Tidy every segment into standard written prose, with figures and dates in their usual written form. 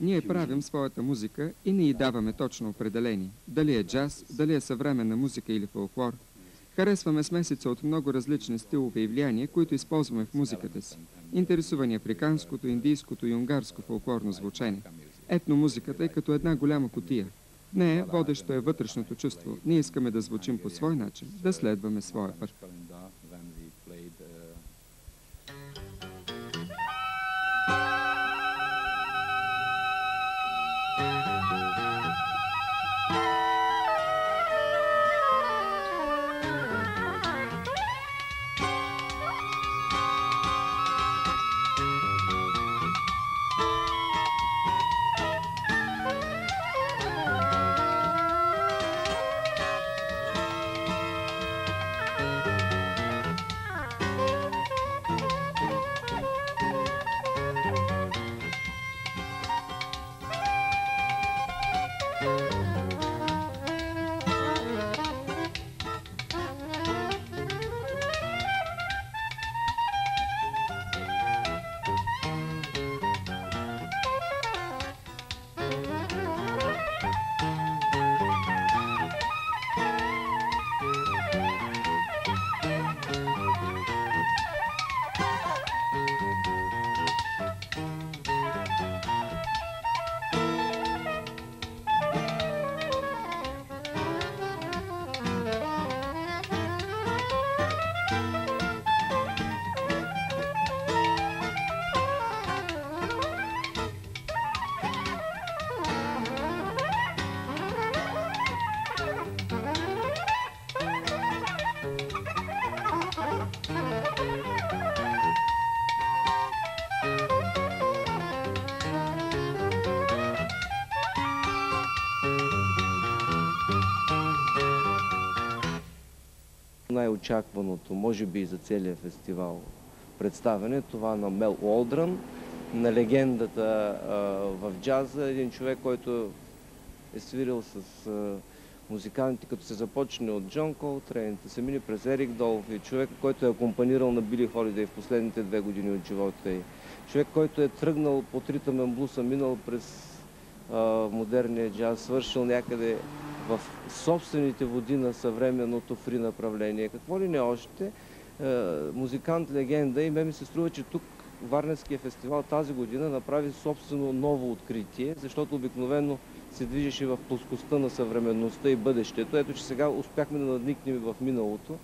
Ние правим своята музика и не й даваме точно определение. Дали е джаз, дали е съвременна музика или фолклор. Харесваме смесица от много различни стилове и влияния, които използваме в музиката си. Интересува ни африканското, индийското и унгарско фолклорно звучение. Етномузиката е като една голяма кутия. В нея водещо е вътрешното чувство. Ние искаме да звучим по свой начин, да следваме своя път. Най-очакваното, може би и за целия фестивал, представяне, това на Мел Уолдрън, на легендата в джаза, един човек, който е свирил с музиканти, като се започне от Джон Колтрейн, се мине през Ерик Долфи, човек, който е акомпанирал на Били Холидей в последните 2 години от живота й, човек, който е тръгнал под ритъмен блуса, минал през модерния джаз, свършил някъде в собствените води на съвременното фри направление. Какво ли не още, музикант, легенда, и ми се струва, че тук Варненския фестивал тази година направи собствено ново откритие, защото обикновено се движеше в плоскостта на съвременността и бъдещето. Ето, че сега успяхме да надникнем в миналото.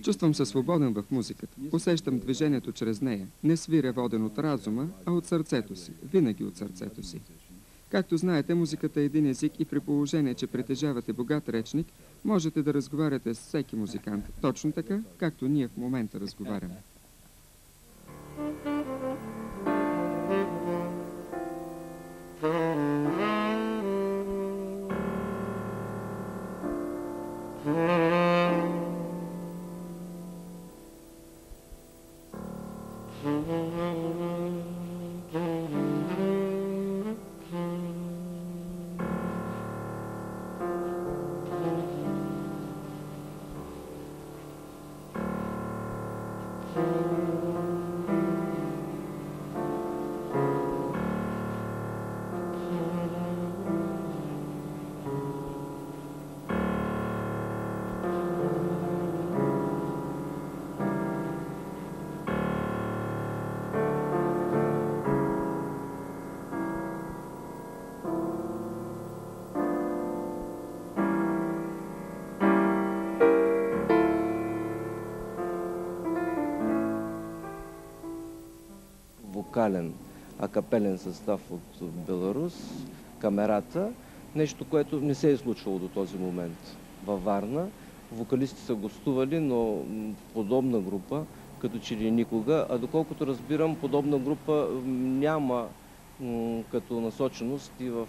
Чувствам се свободен в музиката. Усещам движението чрез нея. Не свиря воден от разума, а от сърцето си. Винаги от сърцето си. Както знаете, музиката е един език и при положение, че притежавате богат речник, можете да разговаряте с всеки музикант. Точно така, както ние в момента разговаряме. вокален акапелен състав от Беларус, Камерата. Нещо, което не се е случвало до този момент във Варна. Вокалисти са гостували, но подобна група като че ли никога. А доколкото разбирам, подобна група няма като насоченост и в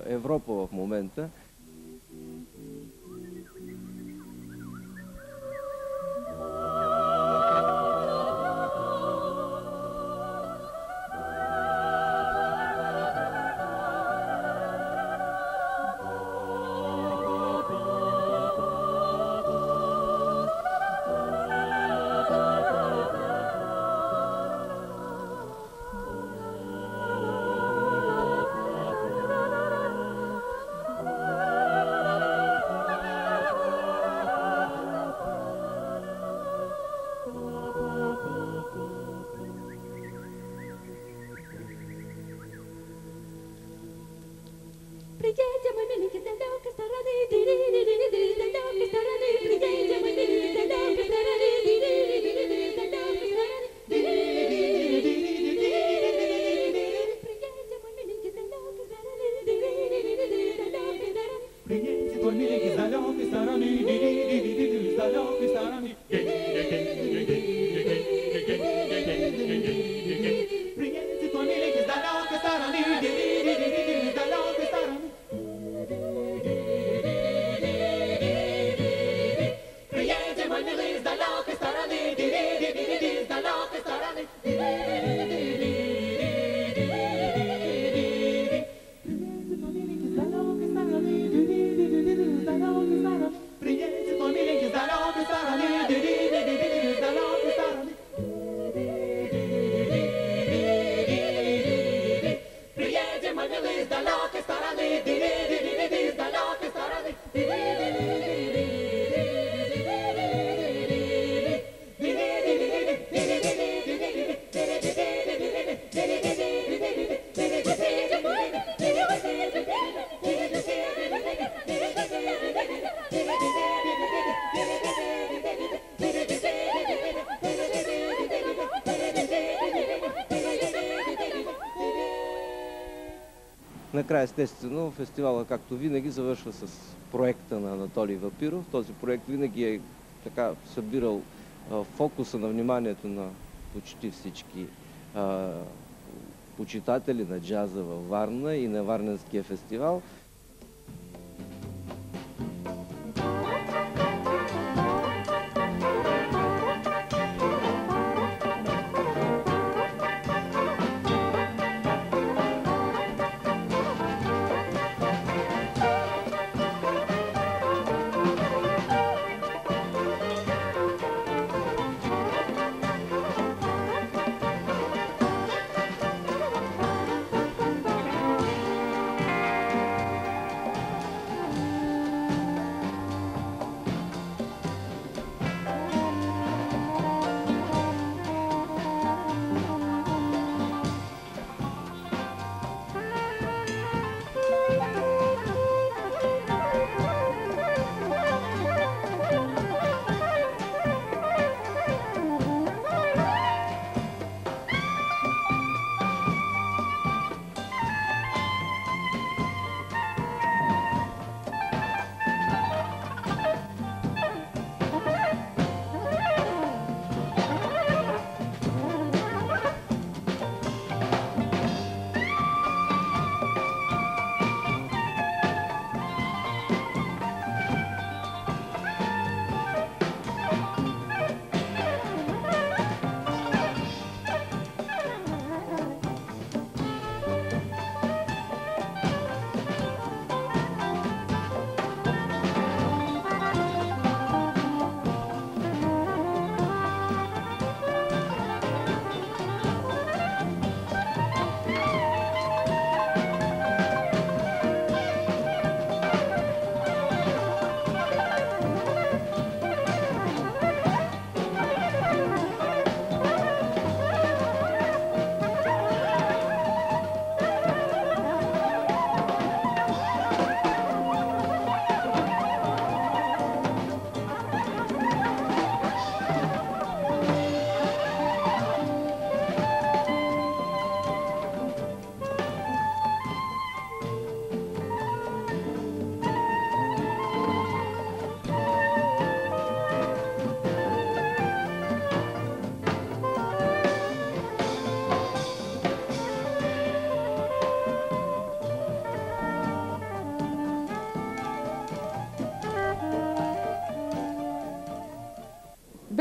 Европа в момента. Накрая, естествено, фестивала, както винаги, завършва с проекта на Анатолий Вапиров. Този проект винаги е така събирал фокуса на вниманието на почти всички почитатели на джаза във Варна и на Варненския фестивал.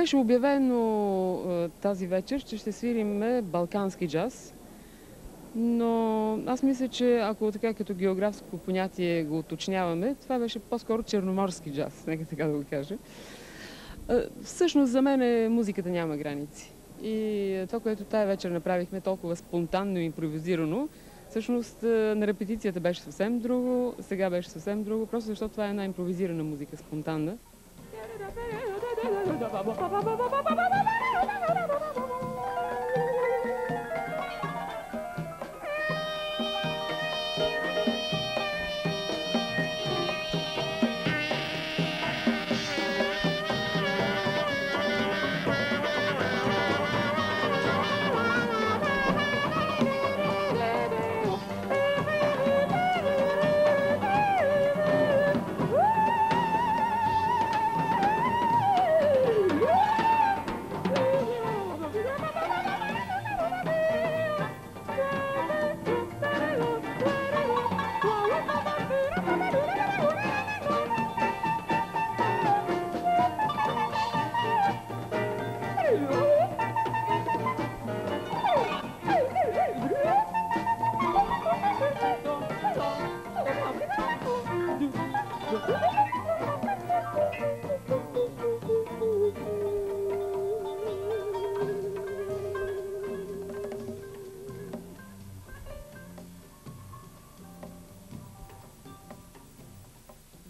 Беше обявено тази вечер, че ще свирим балкански джаз, но аз мисля, че ако така като географско понятие го уточняваме, това беше по-скоро черноморски джаз, нека така да го кажа. Всъщност за мен музиката няма граници. И това, което тая вечер направихме толкова спонтанно и импровизирано, всъщност на репетицията беше съвсем друго, сега беше съвсем друго, просто защото това е една импровизирана музика, спонтанна.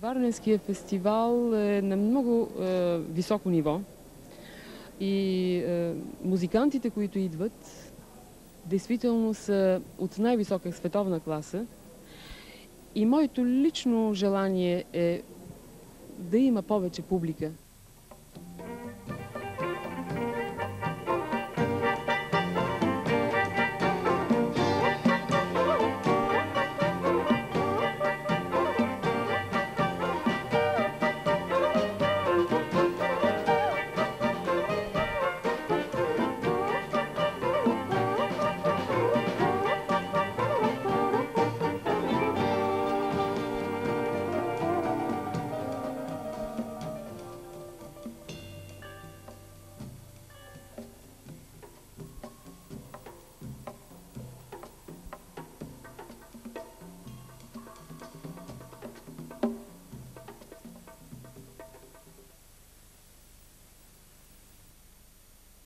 Варненския фестивал е на много високо ниво и музикантите, които идват, действително са от най-висока световна класа. И моето лично желание е да има повече публика.